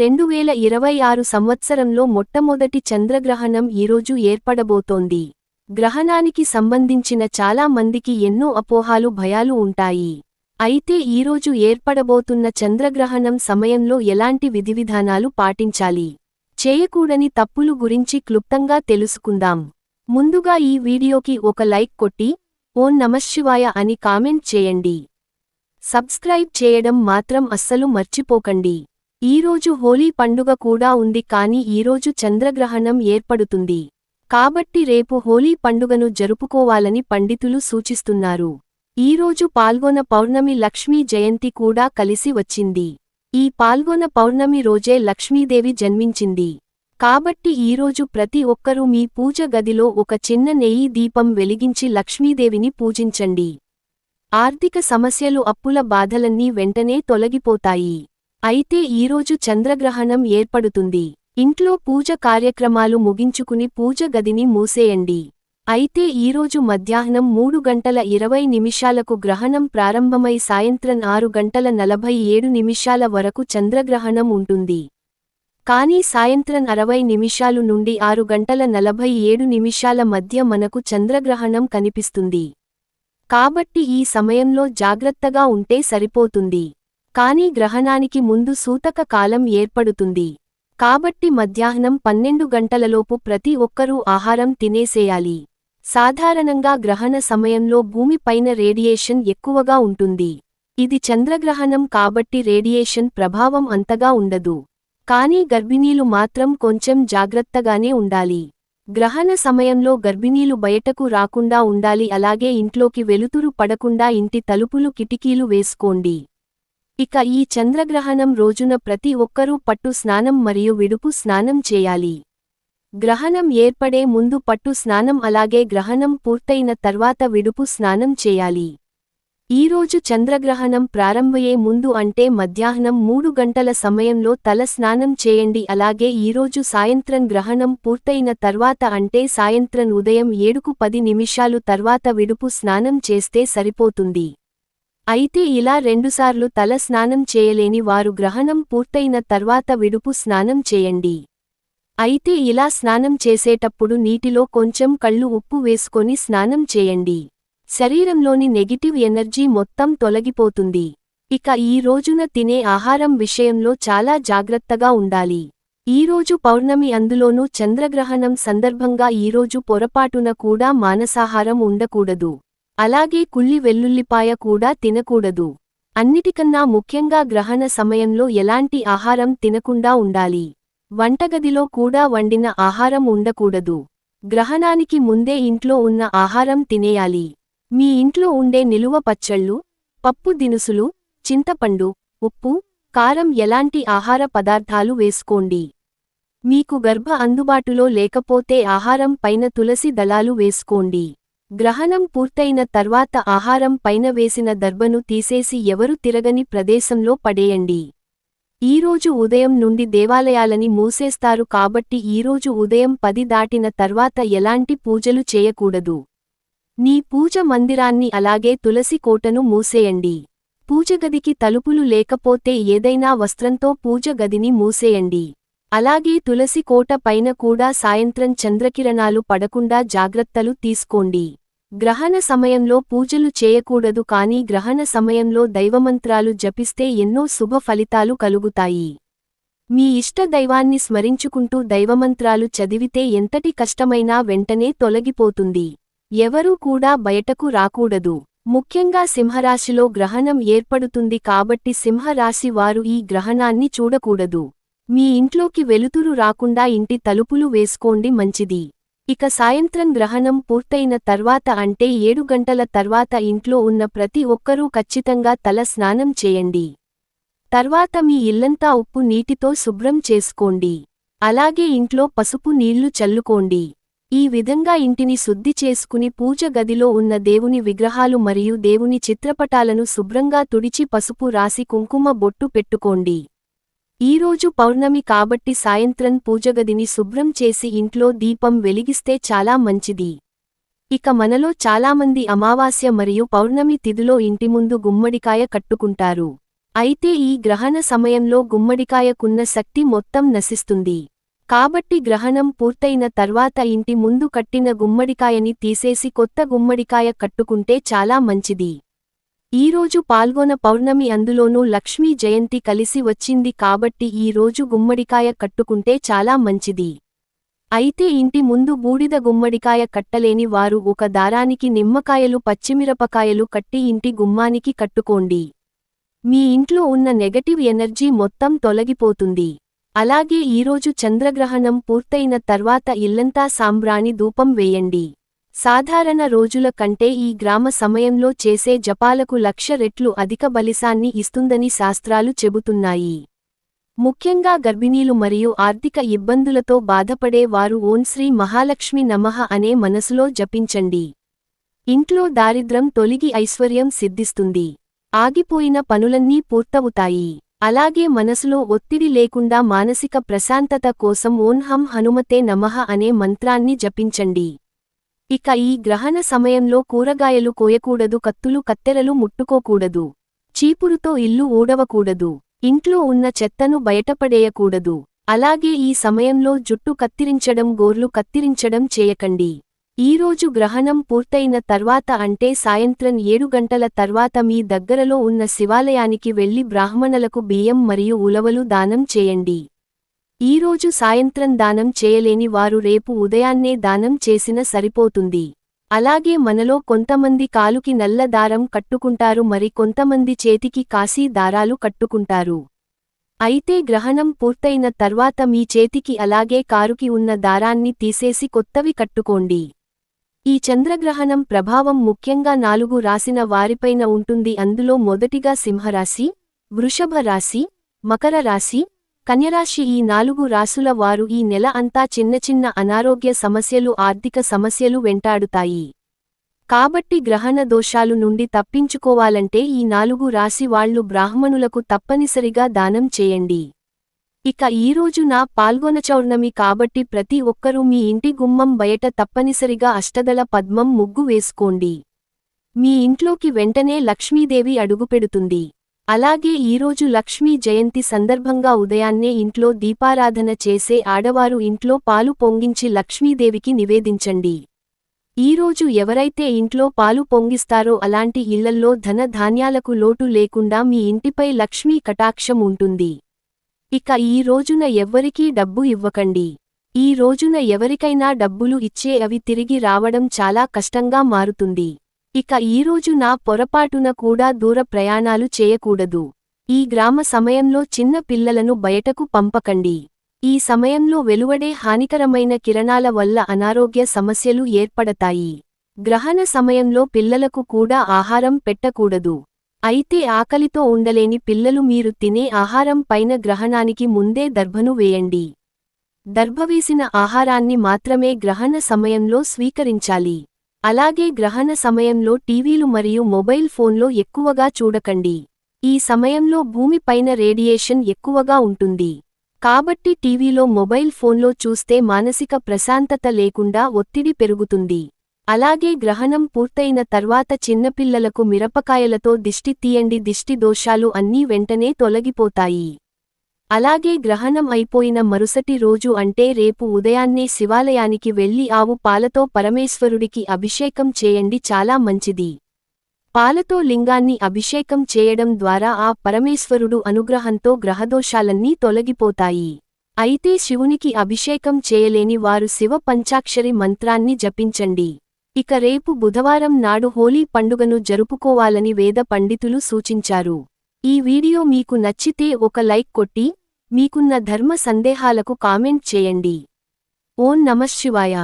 2026 సంవత్సరంలో మొట్టమొదటి చంద్రగ్రహణం ఈరోజు ఏర్పడబోతోంది. గ్రహణానికి సంబంధించిన చాలా మందికి ఎన్నో అపోహాలు భయాలు ఉంటాయి. అయితే ఈరోజు ఏర్పడబోతున్న చంద్రగ్రహణం సమయంలో ఎలాంటి విధివిధానాలు పాటించాలి, చేయకూడని తప్పులు గురించి క్లుప్తంగా తెలుసుకుందాం. ముందుగా ఈ వీడియోకి ఒక లైక్ కొట్టి ఓం నమఃశివాయ అని కామెంట్ చేయండి. సబ్స్క్రైబ్ చేయడం మాత్రం అస్సలు మర్చిపోకండి. ఈరోజు హోలీ పండుగ కూడా ఉంది, కానీ ఈరోజు చంద్రగ్రహణం ఏర్పడుతుంది. కాబట్టి రేపు హోలీ పండుగను జరుపుకోవాలని పండితులు సూచిస్తున్నారు. ఈరోజు పాల్గొన పౌర్ణమి, లక్ష్మీ జయంతి కూడా కలిసి వచ్చింది. ఈ పాల్గొన పౌర్ణమి రోజే లక్ష్మీదేవి జన్మించింది. కాబట్టి ఈరోజు ప్రతి ఒక్కరూ మీ పూజ గదిలో ఒక చిన్న నెయ్యి దీపం వెలిగించి లక్ష్మీదేవిని పూజించండి. ఆర్థిక సమస్యలు, అప్పుల బాధలన్నీ వెంటనే తొలగిపోతాయి. అయితే ఈరోజు చంద్రగ్రహణం ఏర్పడుతుంది. ఇంట్లో పూజ కార్యక్రమాలు ముగించుకుని పూజ గదిని మూసేయండి. అయితే ఈరోజు మధ్యాహ్నం 3:20 గ్రహణం ప్రారంభమై సాయంత్రం 6:47 వరకు చంద్రగ్రహణం ఉంటుంది. కానీ సాయంత్రం 60 నుండి 6:47 మధ్య మనకు చంద్రగ్రహణం కనిపిస్తుంది. కాబట్టి ఈ సమయంలో జాగ్రత్తగా ఉంటే సరిపోతుంది. కానీ గ్రహణానికి ముందు సూతక కాలం ఏర్పడుతుంది. కాబట్టి మధ్యాహ్నం 12 గంటలలోపు ప్రతి ఒక్కరూ ఆహారం తినేసేయాలి. సాధారణంగా గ్రహణ సమయంలో భూమి పైన రేడియేషన్ ఎక్కువగా ఉంటుంది. ఇది చంద్రగ్రహణం కాబట్టి రేడియేషన్ ప్రభావం అంతగా ఉండదు. కానీ గర్భిణీలు మాత్రం కొంచెం జాగ్రత్తగానే ఉండాలి. గ్రహణ సమయంలో గర్భిణీలు బయటకు రాకుండా ఉండాలి. అలాగే ఇంట్లోకి వెలుతురు పడకుండా ఇంటి తలుపులు, కిటికీలు వేసుకోండి. ఇక ఈ చంద్రగ్రహణం రోజున ప్రతి ఒక్కరూ పట్టు స్నానం మరియు విడుపు స్నానం చేయాలి. గ్రహణం ఏర్పడే ముందు పట్టు స్నానం, అలాగే గ్రహణం పూర్తయిన తర్వాత విడుపు స్నానం చేయాలి. ఈరోజు చంద్రగ్రహణం ప్రారంభమయ్యే ముందు అంటే మధ్యాహ్నం 3 గంటల సమయంలో తల స్నానం చేయండి. అలాగే ఈరోజు సాయంత్రం గ్రహణం పూర్తయిన తర్వాత అంటే సాయంత్రం ఉదయం 7:10 తర్వాత విడుపు స్నానం చేస్తే సరిపోతుంది. అయితే ఇలా 2 సార్లు తల స్నానం చేయలేని వారు గ్రహణం పూర్తయిన తర్వాత విడుపు స్నానం చేయండి. అయితే ఇలా స్నానం చేసేటప్పుడు నీటిలో కొంచెం కళ్ళు ఉప్పు వేసుకొని స్నానం చేయండి. శరీరంలోని నెగిటివ్ ఎనర్జీ మొత్తం తొలగిపోతుంది. ఇక ఈ రోజున తినే ఆహారం విషయంలో చాలా జాగ్రత్తగా ఉండాలి. ఈరోజు పౌర్ణమి, అందులోనూ చంద్రగ్రహణం సందర్భంగా ఈరోజు పొరపాటున కూడా మాంసాహారం ఉండకూడదు. అలాగే కుళ్ళి వెల్లుల్లిపాయ కూడా తినకూడదు. అన్నిటికన్నా ముఖ్యంగా గ్రహణ సమయంలో ఎలాంటి ఆహారం తినకుండా ఉండాలి. వంటగదిలో కూడా వండిన ఆహారం ఉండకూడదు. గ్రహణానికి ముందే ఇంట్లో ఉన్న ఆహారం తినేయాలి. మీ ఇంట్లో ఉండే నిలువ పచ్చళ్ళు, పప్పు దినుసులు, చింతపండు, ఉప్పు, కారం ఎలాంటి ఆహార పదార్థాలు వేసుకోండి. మీకు గర్భ అందుబాటులో లేకపోతే ఆహారం పైన తులసి దళాలు వేసుకోండి. గ్రహణం పూర్తయిన తర్వాత ఆహారం పైన వేసిన దర్భను తీసేసి ఎవరు తిరగని ప్రదేశంలో పడేయండి. ఈరోజు ఉదయం నుండి దేవాలయాలని మూసేస్తారు కాబట్టి ఈరోజు ఉదయం 10 దాటిన తర్వాత ఎలాంటి పూజలు చేయకూడదు. నీ పూజ మందిరాన్ని, అలాగే తులసి కోటను మూసేయండి. పూజగదికి తలుపులు లేకపోతే ఏదైనా వస్త్రంతో పూజ గదిని మూసేయండి. అలాగే తులసి కోట పైన కూడా సాయంత్రం చంద్రకిరణాలు పడకుండా జాగ్రత్తలు తీసుకోండి. గ్రహణ సమయంలో పూజలు చేయకూడదు, కానీ గ్రహణ సమయంలో దైవమంత్రాలు జపిస్తే ఎన్నో శుభ ఫలితాలు కలుగుతాయి. మీ ఇష్ట దైవాన్ని స్మరించుకుంటూ దైవమంత్రాలు చదివితే ఎంతటి కష్టమైనా వెంటనే తొలగిపోతుంది. ఎవరూ కూడా బయటకు రాకూడదు. ముఖ్యంగా సింహరాశిలో గ్రహణం ఏర్పడుతుంది కాబట్టి సింహరాశి వారు ఈ గ్రహణాన్ని చూడకూడదు. మీ ఇంట్లోకి వెలుతురు రాకుండా ఇంటి తలుపులు వేసుకోండి, మంచిది. ఇక సాయంత్రం గ్రహణం పూర్తయిన తర్వాత అంటే 7 గంటల తర్వాత ఇంట్లో ఉన్న ప్రతి ఒక్కరూ ఖచ్చితంగా తల స్నానం చేయండి. తర్వాత మీ ఇల్లంతా ఉప్పు నీటితో శుభ్రం చేసుకోండి. అలాగే ఇంట్లో పసుపు నీళ్లు చల్లుకోండి. ఈ విధంగా ఇంటిని శుద్ధి చేసుకుని పూజ గదిలో ఉన్న దేవుని విగ్రహాలు మరియు దేవుని చిత్రపటాలను శుభ్రంగా తుడిచి పసుపు రాసి కుంకుమ బొట్టు పెట్టుకోండి. ఈరోజు పౌర్ణమి కాబట్టి సాయంత్రం పూజగదిని శుభ్రం చేసి ఇంట్లో దీపం వెలిగిస్తే చాలా మంచిది. ఇక మనలో చాలామంది అమావాస్య మరియు పౌర్ణమి తిథిలో ఇంటి ముందు గుమ్మడికాయ కట్టుకుంటారు. అయితే ఈ గ్రహణ సమయంలో గుమ్మడికాయకున్న శక్తి మొత్తం నశిస్తుంది. కాబట్టి గ్రహణం పూర్తయిన తర్వాత ఇంటి ముందు కట్టిన గుమ్మడికాయని తీసేసి కొత్త గుమ్మడికాయ కట్టుకుంటే చాలా మంచిది. ఈరోజు పాల్గొన పౌర్ణమి, అందులోనూ లక్ష్మీ జయంతి కలిసి వచ్చింది కాబట్టి ఈ రోజు గుమ్మడికాయ కట్టుకుంటే చాలా మంచిది. అయితే ఇంటి ముందు బూడిద గుమ్మడికాయ కట్టలేని వారు ఒక దారానికి నిమ్మకాయలు, పచ్చిమిరపకాయలు కట్టి ఇంటి గుమ్మానికి కట్టుకోండి. మీ ఇంట్లో ఉన్న నెగటివ్ ఎనర్జీ మొత్తం తొలగిపోతుంది. అలాగే ఈరోజు చంద్రగ్రహణం పూర్తయిన తర్వాత ఇల్లంతా సాంబ్రాణి ధూపం వేయండి. సాధారణ రోజుల కంటే ఈ గ్రామ సమయంలో చేసే జపాలకు 1,00,000 రెట్లు అధిక బలిసాన్ని ఇస్తుందని శాస్త్రాలు చెబుతున్నాయి. ముఖ్యంగా గర్భిణీలు మరియు ఆర్థిక ఇబ్బందులతో బాధపడే వారు ఓం శ్రీ మహాలక్ష్మి నమః అనే మనసులో జపించండి. ఇంట్లో దారిద్ర్యం తొలగి ఐశ్వర్యం సిద్ధిస్తుంది. ఆగిపోయిన పనులన్నీ పూర్తవుతాయి. అలాగే మనసులో ఒత్తిడి లేకుండా మానసిక ప్రశాంతత కోసం ఓం హం హనుమతే నమః అనే మంత్రాన్ని జపించండి. ఇక ఈ గ్రహణ సమయంలో కూరగాయలు కోయకూడదు, కత్తులు కత్తెరలు ముట్టుకోకూడదు, చీపురుతో ఇల్లు ఊడవకూడదు, ఇంట్లో ఉన్న చెత్తను బయటపడేయకూడదు. అలాగే ఈ సమయంలో జుట్టు కత్తిరించడం, గోర్లు కత్తిరించడం చేయకండి. ఈరోజు గ్రహణం పూర్తయిన తర్వాత అంటే సాయంత్రం 7 గంటల తర్వాత మీ దగ్గరలో ఉన్న శివాలయానికి వెళ్లి బ్రాహ్మణులకు బియ్యం మరియు ఉలవలు దానం చేయండి. ఈరోజు సాయంత్రం దానం చేయలేని వారు రేపు ఉదయాన్నే దానం చేసిన సరిపోతుంది. అలాగే మనలో కొంతమంది కాలుకి నల్ల దారం కట్టుకుంటారు, మరి కొంతమంది చేతికి కాశీ దారాలు కట్టుకుంటారు. అయితే గ్రహణం పూర్తయిన తర్వాత మీ చేతికి అలాగే కారుకి ఉన్న దారాన్ని తీసేసి కొత్తవి కట్టుకోండి. ఈ చంద్రగ్రహణం ప్రభావం ముఖ్యంగా 4 రాశిన వారిపైన ఉంటుంది. అందులో మొదటిగా సింహరాశి, వృషభ రాశి, మకర రాశి, కన్యరాశి. ఈ 4 రాశుల వారు ఈ నెల అంతా చిన్న చిన్న అనారోగ్య సమస్యలు, ఆర్థిక సమస్యలు వెంటాడుతాయి. కాబట్టి గ్రహణ దోషాలు నుండి తప్పించుకోవాలంటే ఈ 4 రాశి వాళ్లు బ్రాహ్మణులకు తప్పనిసరిగా దానం చేయండి. ఇక ఈరోజు పాల్గొన పౌర్ణమి కాబట్టి ప్రతి ఒక్కరూ మీ ఇంటి గుమ్మం బయట తప్పనిసరిగా అష్టదళ పద్మం ముగ్గు వేసుకోండి. మీ ఇంట్లోకి వెంటనే లక్ష్మీదేవి అడుగుపెడుతుంది. అలాగే ఈరోజు లక్ష్మీ జయంతి సందర్భంగా ఉదయాన్నే ఇంట్లో దీపారాధన చేసే ఆడవారు ఇంట్లో పాలు పొంగించి లక్ష్మీదేవికి నివేదించండి. ఈరోజు ఎవరైతే ఇంట్లో పాలు పొంగిస్తారో అలాంటి ఇళ్లల్లో ధన ధాన్యాలకు లోటు లేకుండా మీ ఇంటిపై లక్ష్మీ కటాక్షం ఉంటుంది. ఇక ఈ రోజున ఎవ్వరికీ డబ్బు ఇవ్వకండి. ఈ రోజున ఎవరికైనా డబ్బులు ఇచ్చే అవి తిరిగి రావడం చాలా కష్టంగా మారుతుంది. ఇక ఈరోజు పొరపాటున కూడా దూర ప్రయాణాలు చేయకూడదు. ఈ గ్రామ సమయంలో చిన్న పిల్లలను బయటకు పంపకండి. ఈ సమయంలో వెలువడే హానికరమైన కిరణాల వల్ల అనారోగ్య సమస్యలు ఏర్పడతాయి. గ్రహణ సమయంలో పిల్లలకు కూడా ఆహారం పెట్టకూడదు. అయితే ఆకలితో ఉండలేని పిల్లలు మీరు తినే ఆహారం పైన గ్రహణానికి ముందే దర్భను వేయండి. దర్భవేసిన ఆహారాన్ని మాత్రమే గ్రహణ సమయంలో స్వీకరించాలి. అలాగే గ్రహణ సమయంలో టీవీలు మరియు మొబైల్ ఫోన్లో ఎక్కువగా చూడకండి. ఈ సమయంలో భూమి పైన రేడియేషన్ ఎక్కువగా ఉంటుంది. కాబట్టి టీవీలో, మొబైల్ ఫోన్లో చూస్తే మానసిక ప్రశాంతత లేకుండా ఒత్తిడి పెరుగుతుంది. అలాగే గ్రహణం పూర్తయిన తర్వాత చిన్నపిల్లలకు మిరపకాయలతో దిష్టి తీయండి. దిష్టి దోషాలు అన్నీ వెంటనే తొలగిపోతాయి. అలాగే గ్రహణం అయిపోయిన మరుసటి రోజు అంటే రేపు ఉదయాన్నే శివాలయానికి వెళ్లి ఆవు పాలతో పరమేశ్వరుడికి అభిషేకం చేయండి, చాలా మంచిది. పాలతో లింగాన్ని అభిషేకం చేయడం ద్వారా ఆ పరమేశ్వరుడు అనుగ్రహంతో గ్రహదోషాలన్నీ తొలగిపోతాయి. అయితే శివునికి అభిషేకం చేయలేని వారు శివ పంచాక్షరి మంత్రాన్ని జపించండి. ఇక రేపు బుధవారం నాడు హోలీ పండుగను జరుపుకోవాలని వేద పండితులు సూచించారు. ఈ వీడియో మీకు నచ్చితే ఒక లైక్ కొట్టి, మీకున్న ధర్మ సందేహాలకు కామెంట్ చేయండి. ఓం నమఃశివాయ.